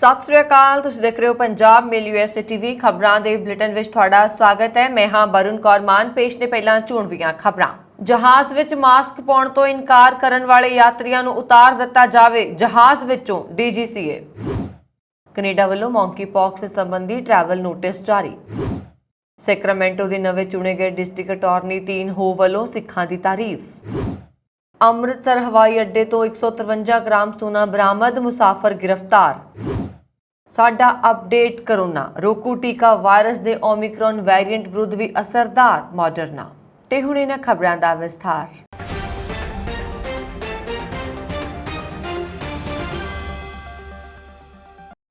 ਸਤਿ ਸ੍ਰੀ ਅਕਾਲ। ਤੁਸੀਂ ਦੇਖ ਰਹੇ ਹੋ ਪੰਜਾਬ ਮੇਲ USA TV ਖਬਰਾਂ ਦੇ ਬੁਲੇਟਿਨ ਵਿੱਚ ਤੁਹਾਡਾ ਸਵਾਗਤ ਹੈ। ਮੈਂ ਹਾਂ ਬरुण ਕੌਰ ਮਾਨ। ਪੇਸ਼ ਨੇ ਪਹਿਲਾਂ ਚੋਣਵੀਆਂ ਖਬਰਾਂ। ਜਹਾਜ਼ ਵਿੱਚ ਮਾਸਕ ਪਾਉਣ ਤੋਂ ਇਨਕਾਰ ਕਰਨ ਵਾਲੇ ਯਾਤਰੀਆਂ ਨੂੰ ਉਤਾਰ ਦਿੱਤਾ ਜਾਵੇ, ਜਹਾਜ਼ ਵਿੱਚੋਂ DGCA। ਕੈਨੇਡਾ ਵੱਲੋਂ ਮੌਂਕੀਪੌਕਸ ਸੰਬੰਧੀ ਟਰੈਵਲ ਨੋਟਿਸ ਜਾਰੀ। ਸੈਕਰਾਮੈਂਟੋ ਦੇ ਨਵੇਂ ਚੁਣੇ ਗਏ ਡਿਸਟ੍ਰਿਕਟ ਅਟਾਰਨੀ ਤੀਨ ਹੋ ਵੱਲੋਂ ਸਿੱਖਾਂ ਦੀ ਤਾਰੀਫ। ਅੰਮ੍ਰਿਤਸਰ ਹਵਾਈ ਅੱਡੇ ਤੋਂ 153 ਗ੍ਰਾਮ ਸੋਨਾ ਬਰਾਮਦ, ਮੁਸਾਫਰ गिरफ्तार। साडा अपडेट कोरोना रोकू टीका वायरस के ओमिक्रॉन वेरिएंट विरुद्ध भी असरदार, मॉडर्ना। ते हुण इन्हां खबरां दा विस्तार।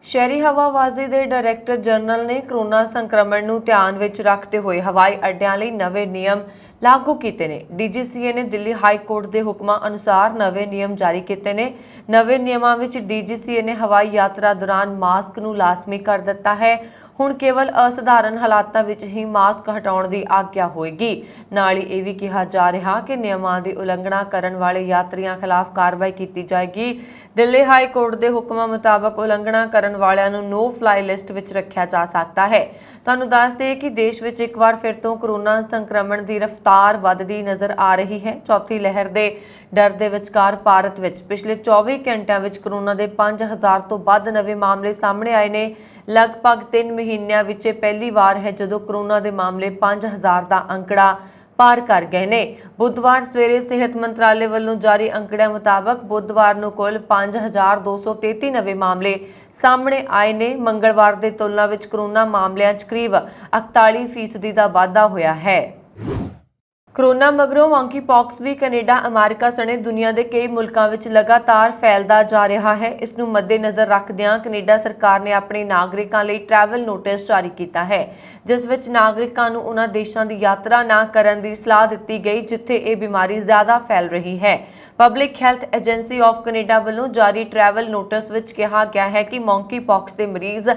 शहरी हवाबाजी के डायरैक्टर जनरल ने कोरोना संक्रमण नूं ध्यान विच रखते हुए हवाई अड्डियां लई नवे नियम लागू किए ने। DGCA ने दिल्ली हाई कोर्ट के हुक्मां अनुसार नवे नियम जारी किए ने। नवे नियमां विच DGCA ने हवाई यात्रा दौरान मास्क नूं लाजमी कर दिता है। ਹੁਣ केवल ਅਸਧਾਰਨ ਹਾਲਾਤਾਂ ਵਿੱਚ ਹੀ ਮਾਸਕ ਹਟਾਉਣ ਦੀ ਆਗਿਆ ਹੋਏਗੀ। ਨਾਲ ਹੀ ਇਹ ਵੀ ਕਿਹਾ ਜਾ ਰਿਹਾ ਕਿ ਨਿਯਮਾਂ ਦੀ ਉਲੰਘਣਾ ਕਰਨ ਵਾਲੇ ਯਾਤਰੀਆਂ ਖਿਲਾਫ ਕਾਰਵਾਈ ਕੀਤੀ ਜਾਏਗੀ। ਦਿੱਲੀ ਹਾਈ ਕੋਰਟ ਦੇ ਹੁਕਮਾਂ ਮੁਤਾਬਕ ਉਲੰਘਣਾ ਕਰਨ ਵਾਲਿਆਂ ਨੂੰ ਨੋ ਫਲਾਈ ਲਿਸਟ ਵਿੱਚ ਰੱਖਿਆ ਜਾ ਸਕਦਾ ਹੈ। ਤੁਹਾਨੂੰ ਦੱਸ ਦਈਏ ਕਿ ਦੇਸ਼ ਵਿੱਚ ਇੱਕ ਵਾਰ ਫਿਰ ਤੋਂ ਕੋਰੋਨਾ ਸੰਕਰਮਣ ਦੀ ਰਫ਼ਤਾਰ ਵੱਧਦੀ ਨਜ਼ਰ ਆ ਰਹੀ ਹੈ। ਚੌਥੀ ਲਹਿਰ ਦੇ ਡਰ ਦੇ ਵਿਚਕਾਰ ਭਾਰਤ ਵਿੱਚ ਪਿਛਲੇ 24 ਘੰਟਿਆਂ ਵਿੱਚ ਕੋਰੋਨਾ ਦੇ 5000 ਤੋਂ ਵੱਧ ਨਵੇਂ ਮਾਮਲੇ ਸਾਹਮਣੇ ਆਏ ਨੇ। लगभग 3 महीनों विच पहली बार है जदों कोरोना के मामले 5000 का अंकड़ा पार कर गए ने। बुधवार सवेरे सेहत मंत्रालय वालों जारी अंकड़ियां मुताबक बुधवार नूं कुल 5233 नवे मामले सामने आए ने। मंगलवार की तुलना विच कोरोना मामलों करीब 41% का वाधा होया है। कोरोना मगरों मॉन्कीपॉक्स भी कनेडा, अमेरिका सने दुनिया के कई मुल्कों में लगातार फैलता जा रहा है। इसनूं मद्देनज़र रखदियां कनेडा सरकार ने अपने नागरिकों लिए ट्रैवल नोटिस जारी किया है, जिस विच नागरिकों नूं उन्हां देशां की यात्रा ना करन दी सलाह दी गई जिथे ये बीमारी ज़्यादा फैल रही है। Public health agency of Canada वालों जारी ट्रैवल नोटिस विच कहा गया है कि मॉन्कीपॉक्स के मरीज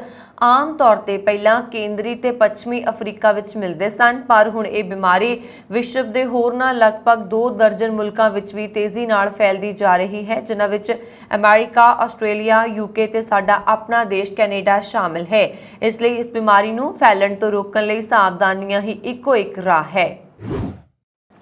आम तौर पर पहला केंद्री ते पश्चिमी अफ्रीका विच मिलते सन, पर हुण ये बीमारी विश्व के होरनां लगभग 2 दर्जन मुल्कां विच भी तेजी नाल फैलदी जा रही है, जिन्हां विच अमेरिका, आस्ट्रेलिया, यूके ते साडा अपना देश कैनेडा शामिल है। इसलिए इस बीमारी नूं फैलण तो रोकण लई सावधानियां ही इक्को एक राह है।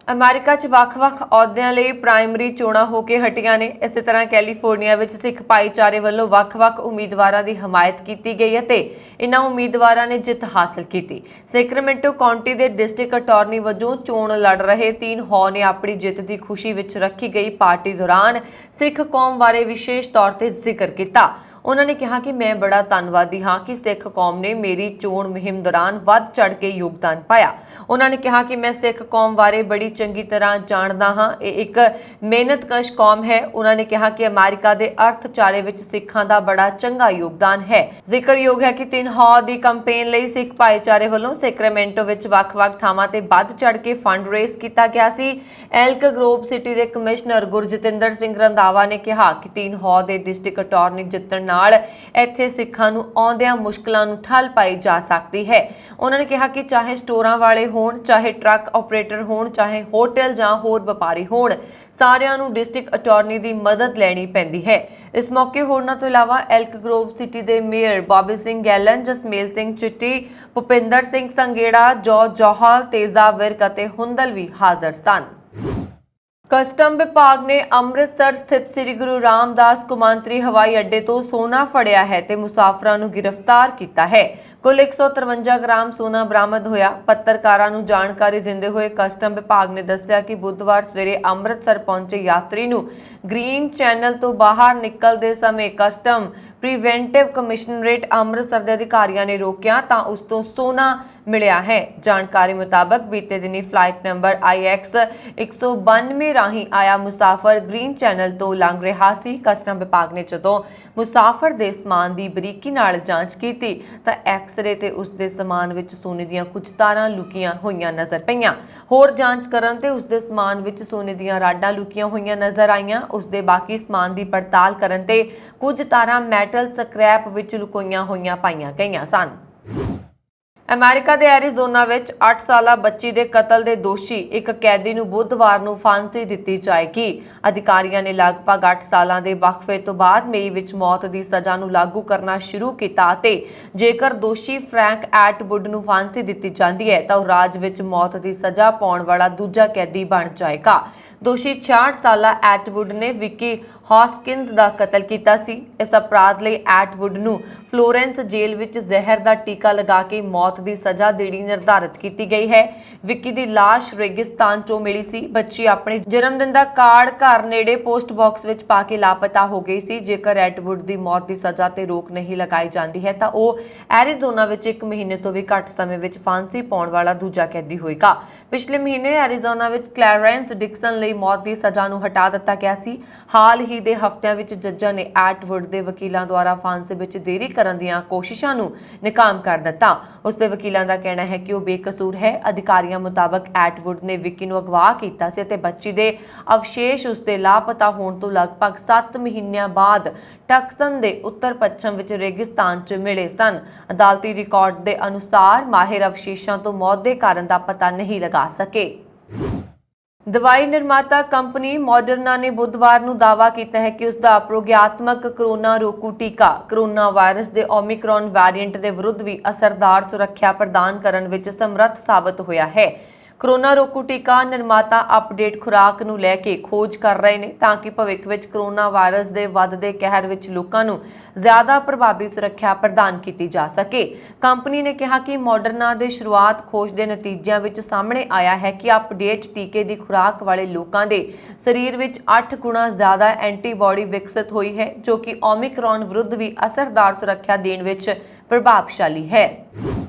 अमेरिका च ਵੱਖ-ਵੱਖ ਅਹੁਦਿਆਂ ਲਈ ਪ੍ਰਾਇਮਰੀ ਚੋਣਾਂ ਹੋ ਕੇ ਹਟੀਆਂ ਨੇ। ਇਸੇ ਤਰ੍ਹਾਂ ਕੈਲੀਫੋਰਨੀਆ ਵਿੱਚ ਸਿੱਖ ਭਾਈਚਾਰੇ ਵੱਲੋਂ ਵੱਖ-ਵੱਖ ਉਮੀਦਵਾਰਾਂ ਦੀ ਹਮਾਇਤ ਕੀਤੀ ਗਈ ਅਤੇ ਇਨ੍ਹਾਂ ਉਮੀਦਵਾਰਾਂ ਨੇ ਜਿੱਤ ਹਾਸਲ ਕੀਤੀ। ਸੈਕਰਾਮੈਂਟੋ ਕਾਉਂਟੀ ਦੇ ਡਿਸਟ੍ਰਿਕਟ ਅਟਾਰਨੀ ਵਜੋਂ ਚੋਣ ਲੜ ਰਹੇ ਤੀਨ ਹੋ ਨੇ ਆਪਣੀ ਜਿੱਤ ਦੀ ਖੁਸ਼ੀ ਵਿੱਚ ਰੱਖੀ ਗਈ ਪਾਰਟੀ ਦੌਰਾਨ ਸਿੱਖ ਕੌਮ ਬਾਰੇ ਵਿਸ਼ੇਸ਼ ਤੌਰ ਤੇ ਜ਼ਿਕਰ ਕੀਤਾ। उन्होंने कहा कि मैं बड़ा धन्नवादी हाँ कि सिख कौम ने मेरी चोण मुहिम दौरान वध चढ़ के योगदान पाया। उन्होंने कहा कि मैं सिख कौम बारे बड़ी चंगी तरह जानता हाँ, ये एक मेहनतकश कौम है। उन्होंने कहा कि अमेरिका के अर्थचारे विच सिखां दा बड़ा चंगा योगदान है। जिक्रयोग है कि तिन हौ दी कंपेन लई सिख भाईचारे वालों सैक्रामेंटो विच वख-वख थावां ते वध चढ़ के फंड रेस किया गया सी। एल्क ग्रोव सिटी के कमिश्नर गुरजतिंदर सिंह रंधावा ने कहा कि तीन हौ के डिस्ट्रिक्ट अटॉर्नी जितण नाल इत्थे सिखां नूं आउंदियां मुश्किलां नूं ठल पाई जा सकती है। उन्होंने कहा कि चाहे स्टोरां वाले होण, चाहे ट्रक ऑपरेटर होण, चाहे होटल जां होर व्यापारी होण, सारिਆਂ ਨੂੰ डिस्ट्रिक्ट अटॉर्नी की मदद लैनी पैंदी है। इस मौके होरनां तो इलावा एल्क ग्रोव सिटी के मेयर बॉबी सिंह गैलन, जसमेल सिंह चिट्टी, भुपिंदर सिंह संगेड़ा, जॉर्ज जौहल, तेजा विर्क अते हुंदल भी हाज़र सन। कस्टम विभाग ने अमृतसर स्थित श्री गुरु रामदास कौमांतरी हवाई अड्डे तो सोना फड़िया है ते मुसाफरां नूं गिरफ्तार किया है। कुल 153 ग्राम सोना बरामद होया। पत्रकारां नूं जानकारी दिंदे हुए कस्टम विभाग ने दस्सिया कि बुधवार सवेरे अमृतसर पहुंचे यात्री नूं ग्रीन चैनल तो बाहर निकलते समय कस्टम प्रीवेंटिव कमिश्नरेट अमृतसर के अधिकारियों ने रोकिया तां उस तों सोना मिलिया है। जानकारी मुताबक बीते दिनी फ्लाइट नंबर IX 192 राही आया मुसाफर ग्रीन चैनल तो लंघ रहा सी। कस्टम विभाग ने जदों मुसाफर दे समान की बरीकी नाल जांच की तां एक्सरे ते उसके समान विच सोने दीयां कुछ तारां लुकियां होईयां नज़र पईयां। होर जांच करन ते उसके समान विच सोने दीयां राडां लुकियां होईयां नज़र आईयां। उसके बाकी समान की पड़ताल करन ते कुछ तारां मैटल स्क्रैप विच लुकोईयां होईयां पाईयां गईयां सन। ਅਮਰੀਕਾ ਦੇ ਐਰੀਜ਼ੋਨਾ ਵਿੱਚ 8 ਸਾਲਾ ਬੱਚੀ ਦੇ ਕਤਲ ਦੇ ਦੋਸ਼ੀ ਇੱਕ ਕੈਦੀ ਨੂੰ ਬੁੱਧਵਾਰ ਨੂੰ ਫਾਂਸੀ ਦਿੱਤੀ ਜਾਏਗੀ। ਅਧਿਕਾਰੀਆਂ ਨੇ ਲਗਭਗ 8 ਸਾਲਾਂ ਦੇ ਵਕਫੇ ਤੋਂ ਬਾਅਦ ਮਈ ਵਿੱਚ ਮੌਤ ਦੀ ਸਜ਼ਾ ਨੂੰ ਲਾਗੂ ਕਰਨਾ ਸ਼ੁਰੂ ਕੀਤਾ ਅਤੇ ਜੇਕਰ ਦੋਸ਼ੀ ਫਰੈਂਕ ਐਟਵੁੱਡ ਨੂੰ ਫਾਂਸੀ ਦਿੱਤੀ ਜਾਂਦੀ ਹੈ ਤਾਂ ਉਹ ਰਾਜ ਵਿੱਚ ਮੌਤ ਦੀ ਸਜ਼ਾ ਪਾਉਣ ਵਾਲਾ ਦੂਜਾ ਕੈਦੀ ਬਣ ਜਾਏਗਾ। ਦੋਸ਼ੀ 66 ਸਾਲਾ ਐਟਵੁੱਡ ਨੇ ਵਿਕੀ ਹੌਸਕਿੰਸ ਦਾ ਕਤਲ ਕੀਤਾ ਸੀ। ਇਸ ਅਪਰਾਧ ਲਈ ਐਟਵੁੱਡ ਨੂੰ ਫਲੋਰੈਂਸ ਜੇਲ੍ਹ ਵਿੱਚ ਜ਼ਹਿਰ ਦਾ ਟੀਕਾ ਲਗਾ ਕੇ ਮੌਤ ਦੀ ਸਜ਼ਾ ਦੇਣੀ ਨਿਰਧਾਰਿਤ ਕੀਤੀ ਗਈ ਹੈ। ਵਿਕੀ ਦੀ ਲਾਸ਼ ਰੇਗਿਸਤਾਨ ਚੋਂ ਮਿਲੀ ਸੀ। ਬੱਚੀ ਆਪਣੇ ਜਨਮ ਦਿਨ ਦਾ ਕਾਰਡ ਘਰ ਨੇੜੇ ਪੋਸਟ ਬਾਕਸ ਵਿੱਚ ਪਾ ਕੇ ਲਾਪਤਾ ਹੋ ਗਈ ਸੀ। ਜੇਕਰ ਐਟਵੁੱਡ ਦੀ ਮੌਤ ਦੀ ਸਜ਼ਾ ਤੇ ਰੋਕ ਨਹੀਂ ਲਗਾਈ ਜਾਂਦੀ ਹੈ ਤਾਂ ਉਹ ਐਰੀਜ਼ੋਨਾ ਵਿੱਚ 1 ਮਹੀਨੇ ਤੋਂ ਵੀ ਘੱਟ ਸਮੇਂ ਵਿੱਚ ਫਾਂਸੀ ਪਾਉਣ ਵਾਲਾ ਦੂਜਾ ਕੈਦੀ ਹੋਏਗਾ। ਪਿਛਲੇ ਮਹੀਨੇ ਐਰੀਜ਼ੋਨਾ ਵਿੱਚ ਕਲੈਰੈਂਸ ਡਿਕਸਨ ਲਈ ਮੌਤ ਦੀ ਸਜ਼ਾ ਨੂੰ ਹਟਾ ਦਿੱਤਾ ਗਿਆ ਸੀ। ਹਾਲ ਹੀ ਦੇ ਹਫ਼ਤਿਆਂ ਵਿੱਚ ਜੱਜਾਂ ਨੇ ਐਟਵੁੱਡ ਦੇ ਵਕੀਲਾਂ ਦੁਆਰਾ ਫਾਂਸੀ ਵਿੱਚ ਦੇਰੀ ਕਰਨ ਦੀਆਂ ਕੋਸ਼ਿਸ਼ਾਂ ਨੂੰ ਨਾਕਾਮ ਕਰ ਦਿੱਤਾ। ਉਸ ਦੇ ਵਕੀਲਾਂ ਦਾ ਕਹਿਣਾ ਹੈ ਕਿ ਉਹ ਬੇਕਸੂਰ ਹੈ। ਅਧਿਕਾਰੀਆਂ ਮੁਤਾਬਕ ਐਟਵੁੱਡ ਨੇ ਵਿਕੀ ਨੂੰ ਅਗਵਾ ਕੀਤਾ ਸੀ ਅਤੇ ਬੱਚੀ ਦੇ ਅਵਸ਼ੇਸ਼ ਉਸ ਦੇ ਲਾਪਤਾ ਹੋਣ ਤੋਂ ਲਗਭਗ 7 ਮਹੀਨਿਆਂ ਬਾਅਦ ਟਕਸਨ ਦੇ ਉੱਤਰ ਪੱਛਮ ਵਿੱਚ ਰੇਗਿਸਤਾਨ 'ਚ ਮਿਲੇ ਸਨ। ਅਦਾਲਤੀ ਰਿਕਾਰਡ ਦੇ ਅਨੁਸਾਰ ਮਾਹਿਰ ਅਵਸ਼ੇਸ਼ਾਂ ਤੋਂ ਮੌਤ ਦੇ ਕਾਰਨ ਦਾ ਪਤਾ ਨਹੀਂ ਲਗਾ ਸਕੇ। ਦਵਾਈ ਨਿਰਮਾਤਾ ਕੰਪਨੀ ਮੋਡਰਨਾ ਨੇ ਬੁੱਧਵਾਰ ਨੂੰ ਦਾਅਵਾ ਕੀਤਾ ਹੈ ਕਿ ਉਸ ਦਾ ਪ੍ਰੋਗਿਆਤਮਕ ਕੋਰੋਨਾ ਰੋਕੂ ਟੀਕਾ ਕੋਰੋਨਾ ਵਾਇਰਸ ਦੇ ਓਮਿਕਰੌਨ ਵੈਰੀਐਂਟ ਦੇ ਵਿਰੁੱਧ ਵੀ ਅਸਰਦਾਰ ਸੁਰੱਖਿਆ ਪ੍ਰਦਾਨ ਕਰਨ ਵਿੱਚ ਸਮਰੱਥ ਸਾਬਤ ਹੋਇਆ ਹੈ। ਕੋਰੋਨਾ ਰੋਕੂ ਟੀਕਾ ਨਿਰਮਾਤਾ ਅਪਡੇਟ ਖੁਰਾਕ ਨੂੰ ਲੈ ਕੇ ਖੋਜ ਕਰ ਰਹੇ ਨੇ ਤਾਂ ਕਿ ਭਵਿੱਖ ਵਿੱਚ ਕੋਰੋਨਾ ਵਾਇਰਸ ਦੇ ਵੱਧਦੇ ਕਹਿਰ ਵਿੱਚ ਲੋਕਾਂ ਨੂੰ ਜ਼ਿਆਦਾ ਪ੍ਰਭਾਵੀ ਸੁਰੱਖਿਆ ਪ੍ਰਦਾਨ ਕੀਤੀ ਜਾ ਸਕੇ। ਕੰਪਨੀ ਨੇ ਕਿਹਾ ਕਿ ਮੋਡਰਨਾ ਦੇ ਸ਼ੁਰੂਆਤ ਖੋਜ ਦੇ ਨਤੀਜਿਆਂ ਵਿੱਚ ਸਾਹਮਣੇ ਆਇਆ ਹੈ ਕਿ ਅਪਡੇਟ ਟੀਕੇ ਦੀ ਖੁਰਾਕ ਵਾਲੇ ਲੋਕਾਂ ਦੇ ਸਰੀਰ ਵਿੱਚ 8 ਗੁਣਾ ਜ਼ਿਆਦਾ ਐਂਟੀਬਾਡੀ ਵਿਕਸਿਤ ਹੋਈ ਹੈ ਜੋ ਕਿ ਓਮਿਕਰੌਨ ਵਿਰੁੱਧ ਵੀ ਅਸਰਦਾਰ ਸੁਰੱਖਿਆ ਦੇਣ ਵਿੱਚ ਪ੍ਰਭਾਵਸ਼ਾਲੀ ਹੈ।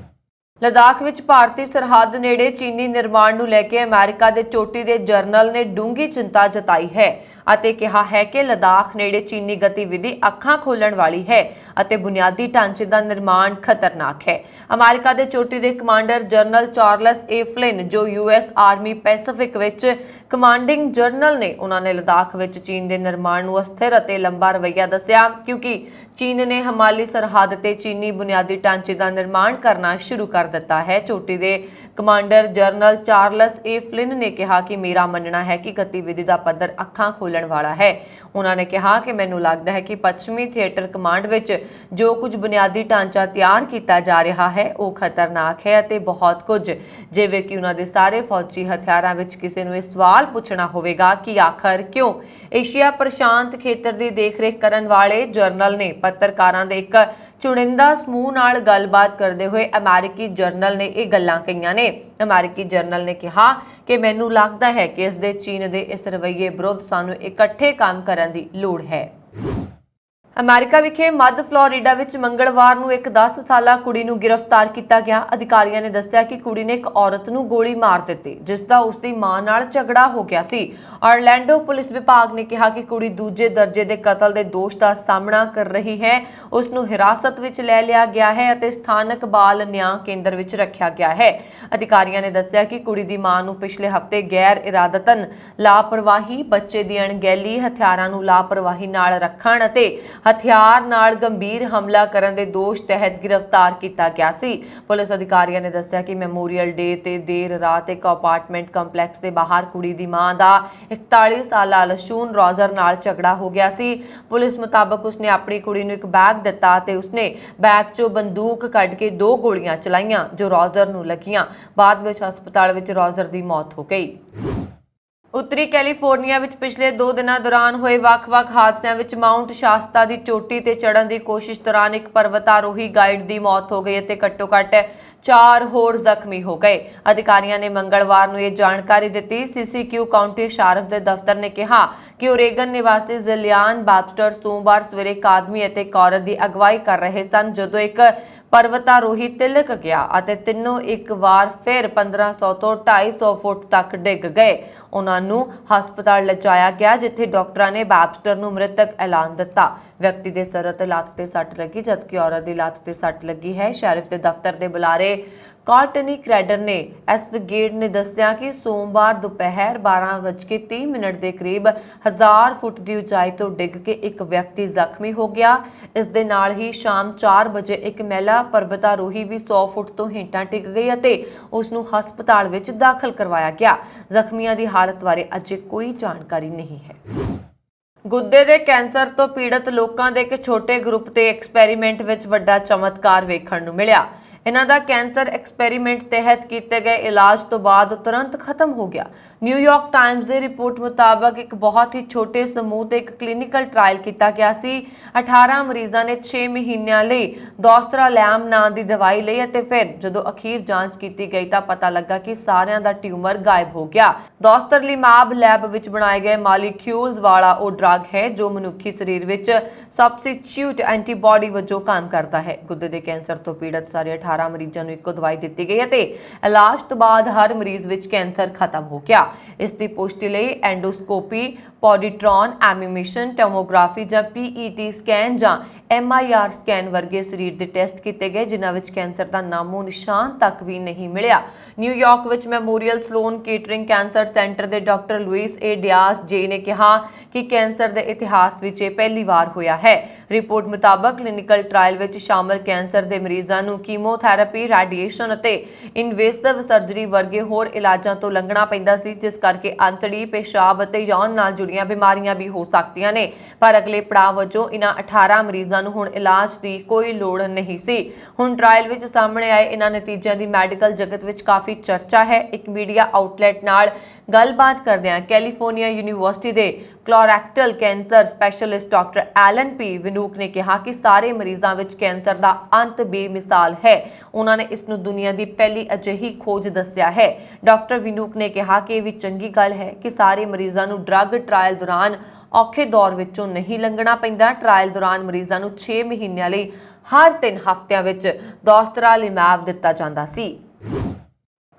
ਲਦਾਖ ਵਿੱਚ ਭਾਰਤੀ ਸਰਹੱਦ ਨੇੜੇ ਚੀਨੀ ਨਿਰਮਾਣ ਨੂੰ ਲੈ ਕੇ ਅਮਰੀਕਾ ਦੇ ਚੋਟੀ ਦੇ ਜਰਨਲ ਨੇ ਡੂੰਘੀ ਚਿੰਤਾ ਜਤਾਈ ਹੈ ਅਤੇ ਕਿਹਾ ਹੈ ਕਿ ਲਦਾਖ ਨੇੜੇ ਚੀਨੀ ਗਤੀਵਿਧੀ ਅੱਖਾਂ ਖੋਲਣ ਵਾਲੀ ਹੈ ਅਤੇ ਬੁਨਿਆਦੀ ਢਾਂਚੇ ਦਾ ਨਿਰਮਾਣ ਖਤਰਨਾਕ ਹੈ। ਅਮਰੀਕਾ ਦੇ ਚੋਟੀ ਦੇ ਕਮਾਂਡਰ ਜਨਰਲ ਚਾਰਲਸ ਏ ਫਲਿਨ ਜੋ US ਆਰਮੀ ਪੈਸੀਫਿਕ ਵਿੱਚ ਕਮਾਂਡਿੰਗ ਜਨਰਲ ਨੇ ਉਹਨਾਂ ਨੇ ਲਦਾਖ ਵਿੱਚ ਚੀਨ ਦੇ ਨਿਰਮਾਣ ਨੂੰ ਅਸਥਿਰ ਅਤੇ ਲੰਬਾ ਰਵੱਈਆ ਦੱਸਿਆ ਕਿਉਂਕਿ ਚੀਨ ਨੇ ਹਮਾਲੀ ਸਰਹੱਦ ਤੇ ਚੀਨੀ ਬੁਨਿਆਦੀ ਢਾਂਚੇ ਦਾ ਨਿਰਮਾਣ ਕਰਨਾ ਸ਼ੁਰੂ ਕਰ ਦਿੱਤਾ ਹੈ। ਚੋਟੀ ਦੇ ਕਮਾਂਡਰ ਜਨਰਲ ਚਾਰਲਸ ਏ ਫਲਿਨ ਨੇ ਕਿਹਾ ਕਿ ਮੇਰਾ ਮੰਨਣਾ ਹੈ ਕਿ ਗਤੀਵਿਧੀ ਦਾ ਪੱਧਰ ਅੱਖਾਂ ਖੋਲਣ ਵਾਲਾ ਹੈ। ਉਹਨਾਂ ਨੇ ਕਿਹਾ ਕਿ ਮੈਨੂੰ ਲੱਗਦਾ ਹੈ ਕਿ ਪੱਛਮੀ ਥੀਏਟਰ ਕਮਾਂਡ ਵਿੱਚ ਜੋ ਕੁਝ ਬੁਨਿਆਦੀ ਢਾਂਚਾ ਤਿਆਰ ਕੀਤਾ ਜਾ ਰਿਹਾ ਹੈ ਉਹ ਖਤਰਨਾਕ ਹੈ ਅਤੇ ਬਹੁਤ ਕੁਝ ਜਿਵੇਂ ਕਿ ਉਹਨਾਂ ਦੇ ਸਾਰੇ ਫੌਜੀ ਹਥਿਆਰਾਂ ਵਿੱਚ ਕਿਸੇ ਨੂੰ ਇਹ ਸਵਾਲ ਪੁੱਛਣਾ ਹੋਵੇਗਾ ਕਿ ਆਖਰ ਕਿਉਂ। ਏਸ਼ੀਆ ਪ੍ਰਸ਼ਾਂਤ ਖੇਤਰ ਦੀ ਦੇਖਰੇਖ ਕਰਨ ਵਾਲੇ ਜਰਨਲ ਨੇ ਪੱਤਰਕਾਰਾਂ ਦੇ ਇੱਕ ਚੁਣਿੰਦਾ ਸਮੂਹ ਨਾਲ ਗੱਲਬਾਤ ਕਰਦੇ ਹੋਏ ਅਮਰੀਕੀ ਜਰਨਲ ਨੇ ਇਹ ਗੱਲਾਂ ਕਹੀਆਂ ਨੇ। ਅਮਰੀਕੀ ਜਰਨਲ ਨੇ ਕਿਹਾ ਕਿ ਮੈਨੂੰ ਲੱਗਦਾ ਹੈ ਕਿ ਇਸ ਦੇ ਚੀਨ ਦੇ ਇਸ ਰਵੱਈਏ ਵਿਰੁੱਧ ਸਾਨੂੰ ਇਕੱਠੇ ਕੰਮ ਕਰਨ ਦੀ ਲੋੜ ਹੈ। ਅਮਰੀਕਾ ਵਿਖੇ ਮੱਧ ਫਲੋਰੀਡਾ ਵਿੱਚ ਮੰਗਲਵਾਰ ਨੂੰ ਇੱਕ 10 ਸਾਲਾ ਕੁੜੀ ਨੂੰ ਗ੍ਰਿਫਤਾਰ ਕੀਤਾ ਗਿਆ। ਅਧਿਕਾਰੀਆਂ ਨੇ ਦੱਸਿਆ ਕਿ ਕੁੜੀ ਨੇ ਇੱਕ ਔਰਤ ਨੂੰ ਗੋਲੀ ਮਾਰ ਦਿੱਤੀ ਜਿਸ ਦਾ ਉਸ ਦੀ ਮਾਂ ਨਾਲ ਝਗੜਾ ਹੋ ਗਿਆ ਸੀ। ਆਰਲੈਂਡੋ ਪੁਲਿਸ ਵਿਭਾਗ ਨੇ ਕਿਹਾ ਕਿ ਕੁੜੀ ਦੂਜੇ ਦਰਜੇ ਦੇ ਕਤਲ ਦੇ ਦੋਸ਼ ਦਾ ਸਾਹਮਣਾ ਕਰ ਰਹੀ ਹੈ। ਉਸ ਨੂੰ ਹਿਰਾਸਤ ਵਿੱਚ ਲੈ ਲਿਆ ਗਿਆ ਹੈ ਅਤੇ ਸਥਾਨਕ ਬਾਲ ਨਿਆਂ ਕੇਂਦਰ ਵਿੱਚ ਰੱਖਿਆ ਗਿਆ ਹੈ। ਅਧਿਕਾਰੀਆਂ ਨੇ ਦੱਸਿਆ ਕਿ ਕੁੜੀ ਦੀ ਮਾਂ ਨੂੰ ਪਿਛਲੇ ਹਫ਼ਤੇ ਗੈਰ ਇਰਾਦਤਨ ਲਾਪਰਵਾਹੀ, ਬੱਚੇ ਦੀ ਅਣਗਹਿਲੀ, ਹਥਿਆਰਾਂ ਨੂੰ ਲਾਪਰਵਾਹੀ ਨਾਲ ਰੱਖਣ ਅਤੇ ਹਥਿਆਰ ਨਾਲ ਗੰਭੀਰ ਹਮਲਾ ਕਰਨ ਦੇ ਦੋਸ਼ ਤਹਿਤ ਗ੍ਰਿਫਤਾਰ ਕੀਤਾ ਗਿਆ ਸੀ। ਪੁਲਿਸ ਅਧਿਕਾਰੀਆਂ ਨੇ ਦੱਸਿਆ ਕਿ ਮੈਮੋਰੀਅਲ ਡੇ ਤੇ ਦੇਰ ਰਾਤ ਇੱਕ ਅਪਾਰਟਮੈਂਟ ਕੰਪਲੈਕਸ ਦੇ ਬਾਹਰ ਕੁੜੀ ਦੀ ਮਾਂ ਦਾ 41 ਸਾਲਾ ਲਸ਼ੂਨ ਰੋਜ਼ਰ ਨਾਲ ਝਗੜਾ ਹੋ ਗਿਆ ਸੀ। ਪੁਲਿਸ ਮੁਤਾਬਕ ਉਸਨੇ ਆਪਣੀ ਕੁੜੀ ਨੂੰ ਇੱਕ ਬੈਗ ਦਿੱਤਾ ਤੇ ਉਸਨੇ ਬੈਗ 'ਚੋਂ ਬੰਦੂਕ ਕੱਢ ਕੇ 2 ਗੋਲੀਆਂ ਚਲਾਈਆਂ ਜੋ ਰੋਜ਼ਰ ਨੂੰ ਲੱਗੀਆਂ। ਬਾਅਦ ਵਿੱਚ ਹਸਪਤਾਲ ਵਿੱਚ ਰੋਜ਼ਰ ਦੀ ਮੌਤ ਹੋ ਗਈ। ਉੱਤਰੀ ਕੈਲੀਫੋਰਨੀਆ ਵਿੱਚ ਪਿਛਲੇ 2 ਦਿਨਾਂ ਦੌਰਾਨ ਹੋਏ ਵੱਖ-ਵੱਖ ਹਾਦਸਿਆਂ ਵਿੱਚ ਮਾਊਂਟ ਸ਼ਾਸਤਾ ਦੀ ਚੋਟੀ ਤੇ ਚੜ੍ਹਨ ਦੀ ਕੋਸ਼ਿਸ਼ ਦੌਰਾਨ ਇੱਕ ਪਰਵਤਾਰੋਹੀ ਗਾਈਡ ਦੀ ਮੌਤ ਹੋ ਗਈ ਅਤੇ ਘੱਟੋ-ਘੱਟ 4 ਹੋਰ ਜ਼ਖਮੀ ਹੋ ਗਏ। ਅਧਿਕਾਰੀਆਂ ਨੇ ਮੰਗਲਵਾਰ ਨੂੰ ਇਹ ਜਾਣਕਾਰੀ ਦਿੱਤੀ। CCQ ਕਾਉਂਟੀ ਸ਼eriff ਦੇ ਦਫ਼ਤਰ ਨੇ ਕਿਹਾ ਕਿ ਓਰੇਗਨ ਨਿਵਾਸੀ ਜ਼ਿਲਿਆਨ ਬਾਬਸਟਰ ਸੋਮਵਾਰ ਸਵੇਰੇ ਇੱਕ ਆਦਮੀ ਅਤੇ ਇੱਕ ਔਰਤ ਦੀ ਅਗਵਾਈ ਕਰ ਰਹੇ ਸਨ ਜਦੋਂ ਇੱਕ ਪਰਵਤਾਰੋਹੀ ਤਿਲਕ ਗਿਆ ਅਤੇ ਤਿੰਨੋਂ ਇੱਕ ਵਾਰ ਫਿਰ 1500 ਤੋਂ 250 ਫੁੱਟ ਤੱਕ ਡਿੱਗ ਗਏ। ਉਹਨਾਂ ਨੂੰ ਹਸਪਤਾਲ ਲਿਜਾਇਆ ਗਿਆ ਜਿੱਥੇ ਡਾਕਟਰਾਂ ਨੇ ਬਾਬਸਟਰ ਨੂੰ ਮ੍ਰਿਤਕ ਐਲਾਨ ਦਿੱਤਾ। ਵਿਅਕਤੀ ਦੇ ਸਿਰ ਅਤੇ ਲੱਤ ਤੇ ਸੱਟ ਲੱਗੀ, ਜਦਕਿ ਔਰਤ ਦੀ ਲੱਤ ਤੇ ਸੱਟ ਲੱਗੀ ਹੈ। ਸ਼ੈਰਿਫ ਦੇ ਦਫ਼ਤਰ ਦੇ ਬੁਲਾਰੇ ਕਾਰਟਨੀ ਕ੍ਰੈਡਰ ਨੇ ਐਸਵੀਗੇਟ ਨੇ ਦੱਸਿਆ ਕਿ ਸੋਮਵਾਰ ਦੁਪਹਿਰ 12:30 ਦੇ ਕਰੀਬ 1000 ਫੁੱਟ ਦੀ ਉਚਾਈ ਤੋਂ ਡਿੱਗ ਕੇ ਇੱਕ ਵਿਅਕਤੀ ਜ਼ਖਮੀ ਹੋ ਗਿਆ। ਇਸ ਦੇ ਨਾਲ ਹੀ ਸ਼ਾਮ 4 ਵਜੇ ਇੱਕ ਮਹਿਲਾ ਪਰਬਤਾਰੋਹੀ ਵੀ 100 ਫੁੱਟ ਤੋਂ ਹੇਠਾਂ ਡਿੱਗ ਗਈ ਅਤੇ ਉਸ ਨੂੰ ਹਸਪਤਾਲ ਵਿੱਚ ਦਾਖਲ ਕਰਵਾਇਆ ਗਿਆ। ਜ਼ਖਮੀਆਂ ਦੀ ਹਾਲਤ ਬਾਰੇ ਅਜੇ ਕੋਈ ਜਾਣਕਾਰੀ ਨਹੀਂ ਹੈ। ਗੁੱਦੇ ਦੇ ਕੈਂਸਰ ਤੋਂ ਪੀੜਤ ਲੋਕਾਂ ਦੇ ਇੱਕ ਛੋਟੇ ਗਰੁੱਪ ਤੇ ਐਕਸਪੈਰੀਮੈਂਟ ਵਿੱਚ ਵੱਡਾ ਚਮਤਕਾਰ ਵੇਖਣ ਨੂੰ ਮਿਲਿਆ। ਇਹਨਾਂ ਦਾ ਕੈਂਸਰ ਐਕਸਪੈਰੀਮੈਂਟ ਤਹਿਤ ਕੀਤੇ ਗਏ ਇਲਾਜ ਤੋਂ ਬਾਅਦ ਤੁਰੰਤ ਖਤਮ ਹੋ ਗਿਆ। ਨਿਊਯਾਰਕ ਟਾਈਮਜ਼ ਦੀ ਰਿਪੋਰਟ ਮੁਤਾਬਕ ਇੱਕ ਬਹੁਤ ਹੀ ਛੋਟੇ ਸਮੂਹ ਤੇ ਇੱਕ ਕਲੀਨਿਕਲ ਟ੍ਰਾਇਲ ਕੀਤਾ ਗਿਆ ਸੀ। 18 ਮਰੀਜ਼ਾਂ ਨੇ 6 ਮਹੀਨਿਆਂ ਲਈ ਦੋਸਤਰਾਲੈਮ ਨਾਂ ਦੀ ਦਵਾਈ ਲਈ ਅਤੇ ਫਿਰ ਜਦੋਂ ਅਖੀਰ ਜਾਂਚ ਕੀਤੀ ਗਈ ਤਾਂ ਪਤਾ ਲੱਗਾ ਕਿ ਸਾਰਿਆਂ ਦਾ ਟਿਊਮਰ ਗਾਇਬ ਹੋ ਗਿਆ। ਦੋਸਤਰਲੀਮਾਬ ਲੈਬ ਵਿੱਚ ਬਣਾਏ ਗਏ ਮਾਲੀਕਿਊਲਸ ਵਾਲਾ ਉਹ ਡਰੱਗ ਹੈ ਜੋ ਮਨੁੱਖੀ ਸਰੀਰ ਵਿੱਚ ਸਬਸਟੀਚਿਊਟ ਐਂਟੀਬਾਡੀ ਵਜੋਂ ਕੰਮ ਕਰਦਾ ਹੈ। ਗੁੱਦੇ ਦੇ ਕੈਂਸਰ ਤੋਂ ਪੀੜਤ ਸਾਰੇ 18 ਮਰੀਜ਼ਾਂ ਨੂੰ ਇੱਕੋ ਦਵਾਈ ਦਿੱਤੀ ਗਈ ਅਤੇ ਇਲਾਜ ਤੋਂ ਬਾਅਦ ਹਰ ਮਰੀਜ਼ ਵਿੱਚ ਕੈਂਸਰ ਖਤਮ ਹੋ ਗਿਆ। ਇਸ ਦੀ ਪੁਸ਼ਟੀ ਲਈ ਐਂਡੋਸਕੋਪੀ, ਪੋਜ਼ਿਟ੍ਰੋਨ ਐਮੀਸ਼ਨ ਟੋਮੋਗ੍ਰਾਫੀ ਜਾਂ PET ਸਕੈਨ ਜਾਂ MIR ਸਕੈਨ ਵਰਗੇ ਸਰੀਰ ਦੇ ਟੈਸਟ ਕੀਤੇ ਗਏ, ਜਿਨ੍ਹਾਂ ਵਿੱਚ ਕੈਂਸਰ ਦਾ ਨਾਮੋ ਨਿਸ਼ਾਨ ਤੱਕ ਵੀ ਨਹੀਂ ਮਿਲਿਆ। ਨਿਊਯਾਰਕ ਵਿੱਚ ਮੈਮੋਰੀਅਲ ਸਲੋਨ ਕੀਟਰਿੰਗ ਕੈਂਸਰ ਸੈਂਟਰ ਦੇ ਡਾਕਟਰ ਲੁਈਸ ਏ ਡਿਆਸ ਜੇ ਨੇ ਕਿਹਾ ਕਿ ਕੈਂਸਰ ਦੇ ਇਤਿਹਾਸ ਵਿੱਚ ਇਹ ਪਹਿਲੀ ਵਾਰ ਹੋਇਆ ਹੈ। ਰਿਪੋਰਟ ਮੁਤਾਬਕ ਕਲੀਨਿਕਲ ਟ੍ਰਾਇਲ ਵਿੱਚ ਸ਼ਾਮਲ ਕੈਂਸਰ ਦੇ ਮਰੀਜ਼ਾਂ ਨੂੰ ਕੀਮੋਥੈਰੇਪੀ, ਰੇਡੀਏਸ਼ਨ ਅਤੇ ਇਨਵੇਸਿਵ ਸਰਜਰੀ ਵਰਗੇ ਹੋਰ ਇਲਾਜਾਂ ਤੋਂ ਲੰਘਣਾ ਪੈਂਦਾ ਸੀ, ਜਿਸ ਕਰਕੇ ਅੰਤੜੀ, ਪੇਸ਼ਾਬ ਅਤੇ ਯੌਨ ਨਾਲ ਜੁੜੀਆਂ ਬਿਮਾਰੀਆਂ ਵੀ ਹੋ ਸਕਦੀਆਂ ਨੇ। ਪਰ ਅਗਲੇ ਪੜਾਅ ਵਜੋਂ ਇਹਨਾਂ 18 ਮਰੀਜ਼ਾਂ ਨੂੰ ਹੁਣ ਇਲਾਜ ਦੀ ਕੋਈ ਲੋੜ ਨਹੀਂ ਸੀ। ਹੁਣ ਟ੍ਰਾਇਲ ਵਿੱਚ ਸਾਹਮਣੇ ਆਏ ਇਹਨਾਂ ਨਤੀਜਿਆਂ ਦੀ ਮੈਡੀਕਲ ਜਗਤ ਵਿੱਚ ਕਾਫੀ ਚਰਚਾ ਹੈ। ਇੱਕ ਮੀਡੀਆ ਆਊਟਲੈਟ ਨਾਲ ਗੱਲਬਾਤ ਕਰਦਿਆਂ ਕੈਲੀਫੋਰਨੀਆ ਯੂਨੀਵਰਸਿਟੀ ਦੇ colorectal cancer specialist doctor Allen ਪੀ ਵਿਨੂਕ ਨੇ ਕਿਹਾ ਕਿ ਸਾਰੇ ਮਰੀਜ਼ਾਂ ਵਿੱਚ ਕੈਂਸਰ ਦਾ ਅੰਤ ਬੇਮਿਸਾਲ ਹੈ। ਉਹਨਾਂ ਨੇ ਇਸ ਨੂੰ ਦੁਨੀਆ ਦੀ ਪਹਿਲੀ ਅਜਿਹੀ ਖੋਜ ਦੱਸਿਆ ਹੈ। ਡਾਕਟਰ ਵਿਨੂਕ ਨੇ ਕਿਹਾ ਕਿ ਇਹ ਵੀ ਚੰਗੀ ਗੱਲ ਹੈ ਕਿ ਸਾਰੇ ਮਰੀਜ਼ਾਂ ਨੂੰ ਡਰੱਗ ਟ੍ਰਾਇਲ ਦੌਰਾਨ ਔਖੇ ਦੌਰ ਵਿੱਚੋਂ ਨਹੀਂ ਲੰਘਣਾ ਪੈਂਦਾ। ਟ੍ਰਾਇਲ ਦੌਰਾਨ ਮਰੀਜ਼ਾਂ ਨੂੰ 6 ਮਹੀਨਿਆਂ ਲਈ ਹਰ 3 ਹਫ਼ਤਿਆਂ ਵਿੱਚ ਦੋਸਤਰਾਲਿਮਾਬ ਦਿੱਤਾ ਜਾਂਦਾ ਸੀ।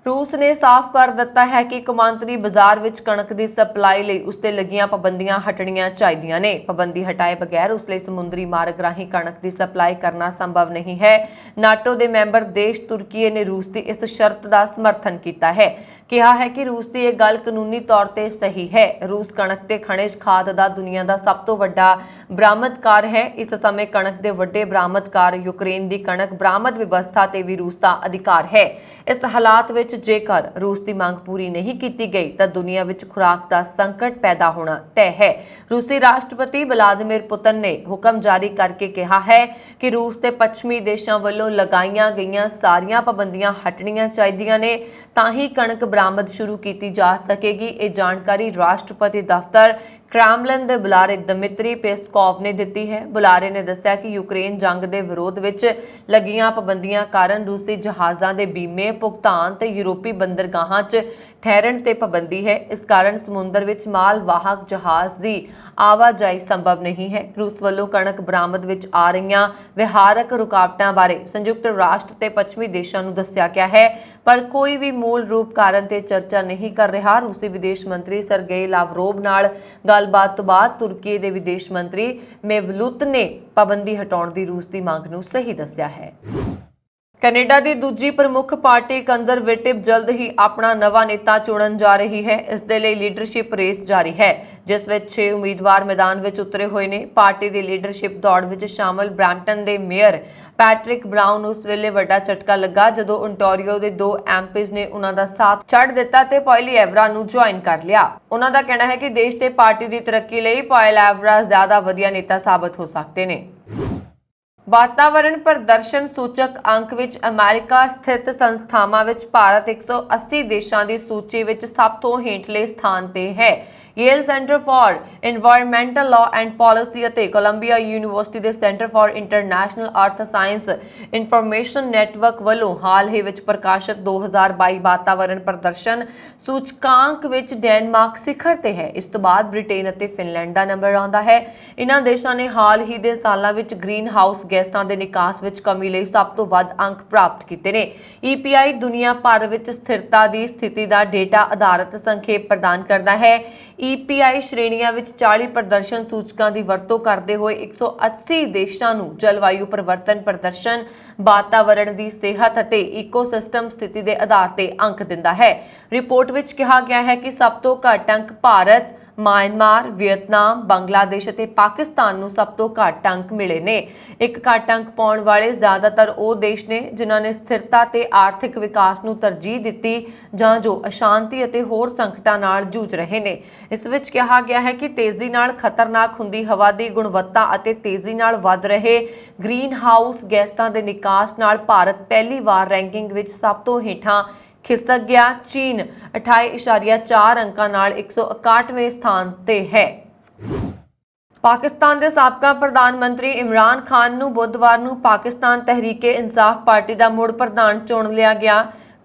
रूस ने साफ कर दिता है कि कौमांतरी बाजार विच कणक की सप्लाई लई उस ते लगियां पाबंदियां हटणियां चाहीदियां ने। पाबंदी हटाए बगैर उस लई समुद्री मार्ग राहीं कणक की सप्लाई करना संभव नहीं है। नाटो के मैंबर देश तुर्की ने रूस की इस शर्त का समर्थन किया है। कहा है कि रूस की यह गल कानूनी तौर पर सही है। रूस कणक ते खनिज खाद का दुनिया का सब तो वड्डा बरामदकार है। इस समय कणक के वड्डे बरामदकार यूक्रेन की कणक बरामद व्यवस्था ते भी रूस का अधिकार है। इस हालात विच जेकर रूस की मांग पूरी नहीं की गई तो दुनिया विच खुराक का संकट पैदा होना तय है। रूसी राष्ट्रपति व्लादिमीर पुतिन ने हुक्म जारी करके कहा है कि रूस के पश्चिमी देशों वालों लगाईयां गईयां सारियां पाबंदियां हटणियां चाहीदियां ने तां ही कणक बरामद शुरू की जा सकेगी। ये जानकारी राष्ट्रपति दफ्तर क्रेमलिन के बुलारे दमित्री पेस्कोव ने दी है। बुलारे ने दस्सिया कि यूक्रेन जंग के विरोध विच लगियां पाबंदियां कारण रूसी जहाज़ों के बीमे, भुगतान ते यूरोपी बंदरगाहां च ठहरन ते पाबंदी है। इस कारण समुद्र विच माल वाहक जहाज़ की आवाजाही संभव नहीं है। रूस वालों कणक बरामद विच आ रही विहारक रुकावटां बारे संयुक्त राष्ट्र ते पश्चिमी देशों नूं दस्सिया गया है, पर कोई भी मूल रूप कारण ते चर्चा नहीं कर रहा। रूसी विदेश मंत्री सरगेई लावरोव नाल गलबात तो बाद तुर्की के विदेश मंत्री मेवलूत ने पाबंदी हटाउण दी रूस की मांग नूं सही दस्सिया है। कनेडा की दूजी प्रमुख पार्टी कंजरवेटिव जल्द ही अपना नवा नेता चुनन जा रही है। इस दे लई लीडरशिप रेस जारी है, जिस विच 6 उम्मीदवार मैदान में उतरे हुए ने। पार्टी की लीडरशिप दौड़ में शामिल ब्रैम्पटन के मेयर पैट्रिक ब्राउन उस वेले वड्डा झटका लगा जदों ओंटारियो के 2 MPs ने उन्हां दा साथ छड़ दिता ते पॉइलिएवरा नूं ज्वाइन कर लिया। उन्हां दा कहना है कि देश ते पार्टी की तरक्की लई पॉइलिएवरा ज्यादा वधिया नेता साबित हो सकते हैं। वातावरण प्रदर्शन सूचक अंक विच अमेरिका स्थित संस्थावां विच भारत 180 देशों की सूची विच सब तो हेठले स्थान ते है। Yale center for environmental law and policy ਅਤੇ ਕੋਲੰਬੀਆ ਯੂਨੀਵਰਸਿਟੀ ਦੇ center for international earth science information network ਵੱਲੋਂ ਹਾਲ ਹੀ ਵਿੱਚ ਪ੍ਰਕਾਸ਼ਿਤ 2022 ਵਾਤਾਵਰਣ ਪ੍ਰਦਰਸ਼ਨ ਸੂਚਕਾਂਕ ਵਿੱਚ ਡੈਨਮਾਰਕ ਸਿਖਰ ਤੇ ਹੈ। ਇਸ ਤੋਂ ਬਾਅਦ ਬ੍ਰਿਟੇਨ ਅਤੇ ਫਿਨਲੈਂਡ ਦਾ ਨੰਬਰ ਆਉਂਦਾ ਹੈ। ਇਹਨਾਂ ਦੇਸ਼ਾਂ ਨੇ ਹਾਲ ਹੀ ਦੇ ਸਾਲਾਂ ਵਿੱਚ ਗ੍ਰੀਨ ਹਾਊਸ ਗੈਸਾਂ ਦੇ ਨਿਕਾਸ ਵਿੱਚ ਕਮੀ ਲਈ ਸਭ ਤੋਂ ਵੱਧ ਅੰਕ ਪ੍ਰਾਪਤ ਕੀਤੇ ਨੇ। EPI ਦੁਨੀਆ ਭਰ ਵਿੱਚ ਸਥਿਰਤਾ ਦੀ ਸਥਿਤੀ ਦਾ ਡੇਟਾ ਆਧਾਰਿਤ ਸੰਖੇਪ ਪ੍ਰਦਾਨ ਕਰਦਾ ਹੈ। EPI ਸ਼੍ਰੇਣੀਆਂ ਵਿੱਚ 40 ਪ੍ਰਦਰਸ਼ਨ ਸੂਚਕਾਂ ਦੀ ਵਰਤੋਂ ਕਰਦੇ ਹੋਏ 180 ਦੇਸ਼ਾਂ ਨੂੰ ਜਲਵਾਯੂ ਪਰਿਵਰਤਨ ਪ੍ਰਦਰਸ਼ਨ, ਵਾਤਾਵਰਣ ਦੀ ਸਿਹਤ ਅਤੇ ਇਕੋਸਿਸਟਮ ਸਥਿਤੀ ਦੇ ਆਧਾਰ ਤੇ ਅੰਕ ਦਿੰਦਾ ਹੈ। ਰਿਪੋਰਟ ਵਿੱਚ ਕਿਹਾ ਗਿਆ ਹੈ ਕਿ ਸਭ ਤੋਂ ਘੱਟ ਅੰਕ ਭਾਰਤ, म्यांमार, वियतनाम, बांग्लादेश ਅਤੇ ਪਾਕਿਸਤਾਨ ਨੂੰ ਸਭ ਤੋਂ ਘੱਟ ਅੰਕ ਮਿਲੇ ਨੇ। ਇੱਕ ਘੱਟ ਅੰਕ ਪਾਉਣ ਵਾਲੇ ਜ਼ਿਆਦਾਤਰ ਉਹ ਦੇਸ਼ ਨੇ ਜਿਨ੍ਹਾਂ ਨੇ ਸਥਿਰਤਾ ਤੇ ਆਰਥਿਕ ਵਿਕਾਸ ਨੂੰ ਤਰਜੀਹ ਦਿੱਤੀ ਜਾਂ ਜੋ ਅਸ਼ਾਂਤੀ ਅਤੇ ਹੋਰ ਸੰਕਟਾਂ ਨਾਲ ਜੂਝ ਰਹੇ ਨੇ। ਇਸ ਵਿੱਚ ਕਿਹਾ ਗਿਆ ਹੈ ਕਿ ਤੇਜ਼ੀ ਨਾਲ ਖਤਰਨਾਕ ਹੁੰਦੀ ਹਵਾ ਦੀ ਗੁਣਵੱਤਾ ਅਤੇ ਤੇਜ਼ੀ ਨਾਲ ਵੱਧ ਰਹੇ ਗ੍ਰੀਨ ਹਾਊਸ ਗੈਸਾਂ ਦੇ ਨਿਕਾਸ ਨਾਲ ਭਾਰਤ ਪਹਿਲੀ ਵਾਰ ਰੈਂਕਿੰਗ ਵਿੱਚ ਸਭ ਤੋਂ ਹੇਠਾਂ खिसक गया। चीन 28.4 अंकों नाल 161वें स्थान ते है। पाकिस्तान के साबका प्रधानमंत्री इमरान खान नूं बुधवार नूं पाकिस्तान तहरीके इंसाफ पार्टी का मुड़ प्रधान चुन लिया गया।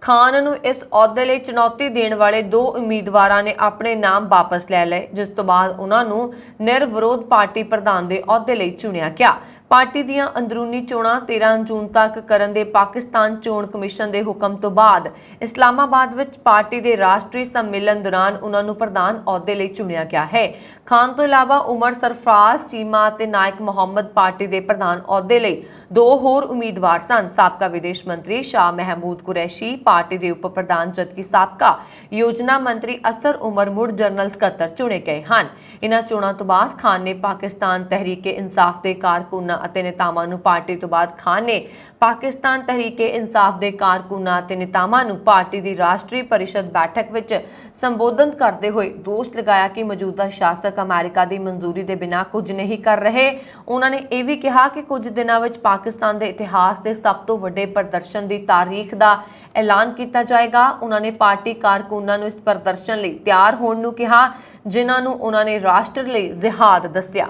खान नूं इस अहुदे लई चुनौती देण वाले 2 उम्मीदवारां ने अपने नाम वापस लै लए, जिस तो बाद उन्हां नूं निर्विरोध पार्टी प्रधान के अहुदे लई चुनिया गया। पार्टी दीआं अंदरूनी चोणां 13 जून तक करन दे पाकिस्तान चोण कमिशन दे हुकम तो बाद इस्लामाबाद विच पार्टी दे राष्ट्रीय सम्मेलन दौरान उन्हां नूं प्रधान अहुदे लई चुनिया गया है। खान तो इलावा उमर सरफराज, चीमा ते नायक मोहम्मद पार्टी दे प्रधान अहुदे लई 2 होर उम्मीदवार सन। साबका विदेश मंत्री शाह महमूद कुरैशी पार्टी दे उप प्रधान जबकि साबका योजना मंत्री असर उमर मुड़ जनरल सकत्तर चुने गए हैं। इन्हां चोणां तो बाद खान ने पाकिस्तान तहरीके इंसाफ दे कारकुनां ਅਤੇ ਨੇਤਾਵਾਂ ਨੂੰ ਪਾਰਟੀ ਤੋਂ ਬਾਅਦ ਖਾਨ ਨੇ ਪਾਕਿਸਤਾਨ ਤਹਿਰੀਕੇ ਇਨਸਾਫ ਦੇ ਕਾਰਕੁਨਾਂ ਅਤੇ ਨੇਤਾਵਾਂ ਨੂੰ ਪਾਰਟੀ ਦੀ ਰਾਸ਼ਟਰੀ ਪਰਿਸ਼ਦ ਬੈਠਕ ਵਿੱਚ ਸੰਬੋਧਨ ਕਰਦੇ ਹੋਏ ਦੋਸ਼ ਲਗਾਇਆ ਕਿ ਮੌਜੂਦਾ ਸ਼ਾਸਕ ਅਮਰੀਕਾ ਦੀ ਮਨਜ਼ੂਰੀ ਦੇ ਬਿਨਾਂ ਕੁਝ ਨਹੀਂ ਕਰ ਰਹੇ। ਉਹਨਾਂ ਨੇ ਇਹ ਵੀ ਕਿਹਾ ਕਿ ਕੁਝ ਦਿਨਾਂ ਵਿੱਚ ਪਾਕਿਸਤਾਨ ਦੇ ਇਤਿਹਾਸ ਦੇ ਸਭ ਤੋਂ ਵੱਡੇ ਪ੍ਰਦਰਸ਼ਨ ਦੀ ਤਾਰੀਖ ਦਾ ਐਲਾਨ ਕੀਤਾ ਜਾਏਗਾ। ਉਹਨਾਂ ਨੇ ਪਾਰਟੀ ਕਾਰਕੁਨਾਂ ਨੂੰ ਇਸ ਪ੍ਰਦਰਸ਼ਨ ਲਈ ਤਿਆਰ ਹੋਣ ਨੂੰ ਕਿਹਾ, ਜਿਨ੍ਹਾਂ ਨੂੰ ਉਹਨਾਂ ਨੇ ਰਾਸ਼ਟਰ ਲਈ ਜਿਹਾਦ ਦੱਸਿਆ।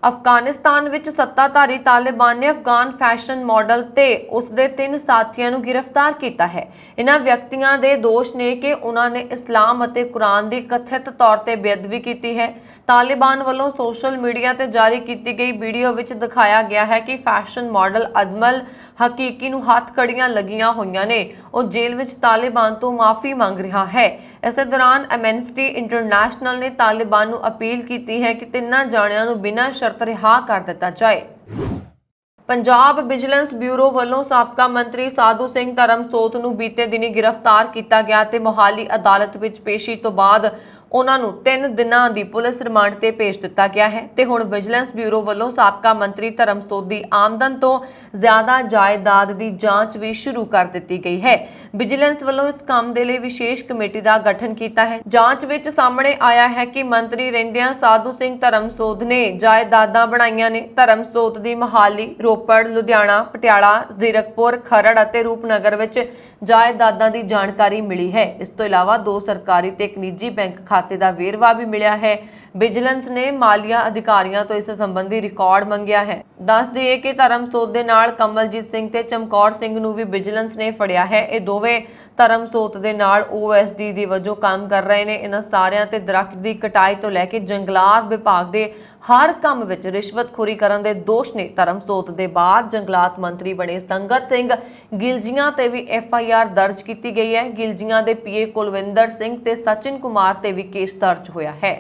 ਅਫਗਾਨਿਸਤਾਨ ਵਿੱਚ ਸੱਤਾਧਾਰੀ ਤਾਲਿਬਾਨ ਨੇ ਅਫਗਾਨ ਫੈਸ਼ਨ ਮਾਡਲ ਤੇ ਉਸ ਦੇ 3 ਸਾਥੀਆਂ ਨੂੰ ਗ੍ਰਿਫਤਾਰ ਕੀਤਾ ਹੈ। ਇਹਨਾਂ ਵਿਅਕਤੀਆਂ ਦੇ ਦੋਸ਼ ਨੇ ਕਿ ਉਹਨਾਂ ਨੇ ਇਸਲਾਮ ਅਤੇ ਕੁਰਾਨ ਦੀ ਕਥਿਤ ਤੌਰ ਤੇ ਬੇਅਦਬੀ ਕੀਤੀ ਹੈ। ਤਾਲਿਬਾਨ ਵੱਲੋਂ ਸੋਸ਼ਲ ਮੀਡੀਆ ਤੇ ਜਾਰੀ ਕੀਤੀ ਗਈ ਵੀਡੀਓ ਵਿੱਚ ਦਿਖਾਇਆ ਗਿਆ ਹੈ ਕਿ ਫੈਸ਼ਨ ਮਾਡਲ ਅਜਮਲ ਹਕੀਕੀ ਨੂੰ ਹੱਥ ਕੜੀਆਂ ਲੱਗੀਆਂ ਹੋਈਆਂ ਨੇ। ਉਹ ਜੇਲ੍ਹ ਵਿੱਚ ਤਾਲਿਬਾਨ ਤੋਂ ਮਾਫੀ ਮੰਗ ਰਿਹਾ ਹੈ। ਇਸੇ ਦੌਰਾਨ ਐਮਨੈਸਟੀ ਇੰਟਰਨੈਸ਼ਨਲ ਨੇ ਤਾਲਿਬਾਨ ਨੂੰ ਅਪੀਲ ਕੀਤੀ ਹੈ ਕਿ ਤਿੰਨਾਂ ਜਾਣਿਆਂ ਨੂੰ ਬਿਨਾਂ ਸ਼ਰਤ ਰਿਹਾ ਕਰ ਦਿੱਤਾ ਜਾਏ। पंजाब विजिलेंस ब्यूरो वालों साबका मंत्री साधु सिंह धर्मसोत नूं बीते दिनी गिरफ्तार किया गया ते मोहाली अदालत विच पेशी तो बाद उन्हां नूं 3 दिनां दी पुलिस रिमांड ते भेज दिता गया है ते हुण विजिलेंस ब्यूरो वालों साबका मंत्री धर्मसोत दी आमदन तो ज्यादा जायदाद दी जांच भी शुरू कर दी गई है। विजिलेंस वालों इस काम दे लई विशेष कमेटी का गठन किया है। जांच विच सामने आया है कि मंत्री रहिंदियां साधु सिंह धर्मसोत ने जायदादां बनाईयां ने। धर्मसोत दी मोहाली, रोपड़, लुधियाना, पटियाला, जीरकपुर, खरड़ अते रूपनगर विच जायदादां दी जानकारी मिली है। इस तो इलावा 2 सरकारी ते एक निजी बैंक खाते का वेरवा भी मिलिया है। विजिलेंस ने मालिया अधिकारियों तो इस संबंधी रिकॉर्ड मंगिया है। दस दिए कि धर्मसोत दे नाल कमलजीत सिंह ते चमकौर सिंह नूं भी विजिलेंस ने फड़िया है। ये दोवें धर्मसोत दे नाल OSD दी वजों काम कर रहे हैं। इन्हां सारियां ते दरख्त की कटाई तो लैके जंगलात विभाग के हर काम विच रिश्वतखोरी करन दे दोष ने। धर्मसोत दे बाद जंगलात मंत्री बने संगत सिंह गिलजियां ते भी FIR दर्ज की गई है। गिलजियां दे PA कुलविंदर सिंह ते सचिन कुमार ते भी केस दर्ज होया है।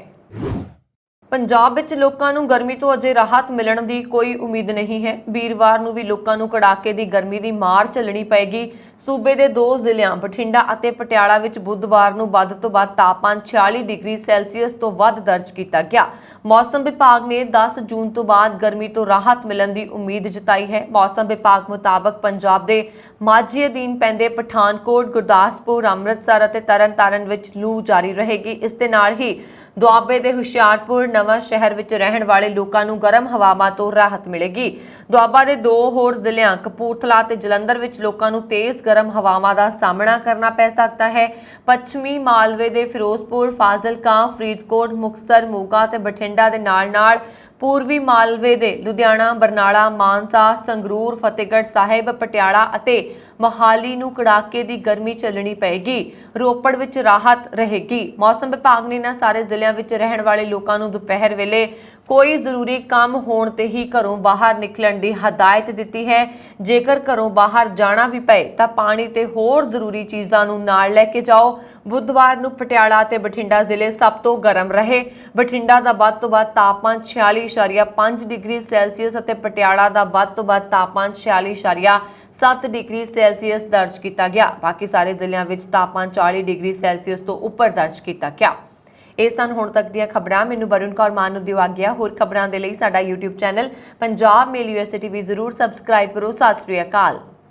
पंजाब विच लोकां नूं गर्मी तो अजे राहत मिलण दी कोई उम्मीद नहीं है। वीरवार नूं भी लोकां नूं कड़ाके दी गर्मी दी मार झल्लणी पएगी। सूबे दे 2 ਜ਼ਿਲ੍ਹਿਆਂ बठिंडा ਅਤੇ पटियाला विच बुधवार नूं ਵੱਧ ਤੋਂ ਵੱਧ तापमान 46 डिग्री सैल्सीਅस तो ਵੱਧ दर्ज किया गया। मौसम विभाग ने 10 जून तो बाद गर्मी तो राहत मिलण की उम्मीद जताई है। मौसम विभाग मुताबक पंजाब के माझी अधीन पैंदे पठानकोट, गुरदासपुर, अमृतसर ਅਤੇ ਤਰਨਤਾਰਨ विच लू जारी रहेगी। इस दे नाल ही ਦੁਆਬੇ ਦੇ ਹੁਸ਼ਿਆਰਪੁਰ, ਨਵਾਂ ਸ਼ਹਿਰ ਵਿੱਚ ਰਹਿਣ ਵਾਲੇ ਲੋਕਾਂ ਨੂੰ ਗਰਮ ਹਵਾਵਾਂ ਤੋਂ ਰਾਹਤ ਮਿਲੇਗੀ। ਦੁਆਬਾ ਦੇ 2 ਹੋਰ ਜ਼ਿਲ੍ਹਿਆਂ ਕਪੂਰਥਲਾ ਤੇ ਜਲੰਧਰ ਵਿੱਚ ਲੋਕਾਂ ਨੂੰ ਤੇਜ਼ ਗਰਮ ਹਵਾਵਾਂ ਦਾ ਸਾਹਮਣਾ ਕਰਨਾ ਪੈ ਸਕਦਾ ਹੈ। ਪੱਛਮੀ ਮਾਲਵੇ ਦੇ ਫਿਰੋਜ਼ਪੁਰ, ਫਾਜ਼ਿਲਕਾ, ਫਰੀਦਕੋਟ, ਮੁਕਤਸਰ, ਮੋਗਾ ਤੇ ਬਠਿੰਡਾ ਦੇ ਨਾਲ-ਨਾਲ पूर्वी मालवे दे लुधियाना, बरनाला, मानसा, संगरूर, फतेहगढ़ साहिब, पटियाला ਅਤੇ मोहाली ਨੂੰ कड़ाके की गर्मी झल्लनी पएगी। रोपड़ विच राहत रहेगी। मौसम विभाग ने इन्हां सारे ਜ਼ਿਲ੍ਹਿਆਂ ਵਿੱਚ ਰਹਿਣ वाले लोगों ਨੂੰ दोपहर वेले कोई जरूरी काम होने ते ही घरों बाहर निकलण दी हदायत दी है। जेकर घरों बाहर जाना भी पे तां पानी ते होर जरूरी चीज़ां नूं नाल लैके जाओ। बुधवार नूं पटियाला ते बठिंडा जिले सब तो गर्म रहे। बठिंडा दा वध तों वध तापमान 46.5 डिग्री सैल्सीअस अते पटियाला दा वध तों वध तापमान 46.7 डिग्री सैल्सीअस दर्ज किया गया। बाकी सारे जिलों में तापमान 40 डिग्री सैल्सीअस तो उपर दर्ज किया गया। ਇਹ ਸਨ ਹੁਣ ਤੱਕ ਦੀਆਂ ਖਬਰਾਂ। ਮੈਨੂੰ ਵਰੁਣ ਕੌਰ ਮਾਨ ਨੂੰ ਦਿਓ ਆਗਿਆ। ਹੋਰ ਖਬਰਾਂ ਦੇ ਲਈ ਸਾਡਾ YouTube ਚੈਨਲ ਪੰਜਾਬ ਮੇਲ USA TV ਜ਼ਰੂਰ ਸਬਸਕ੍ਰਾਈਬ ਕਰੋ। ਸਤਿ ਸ਼੍ਰੀ ਅਕਾਲ।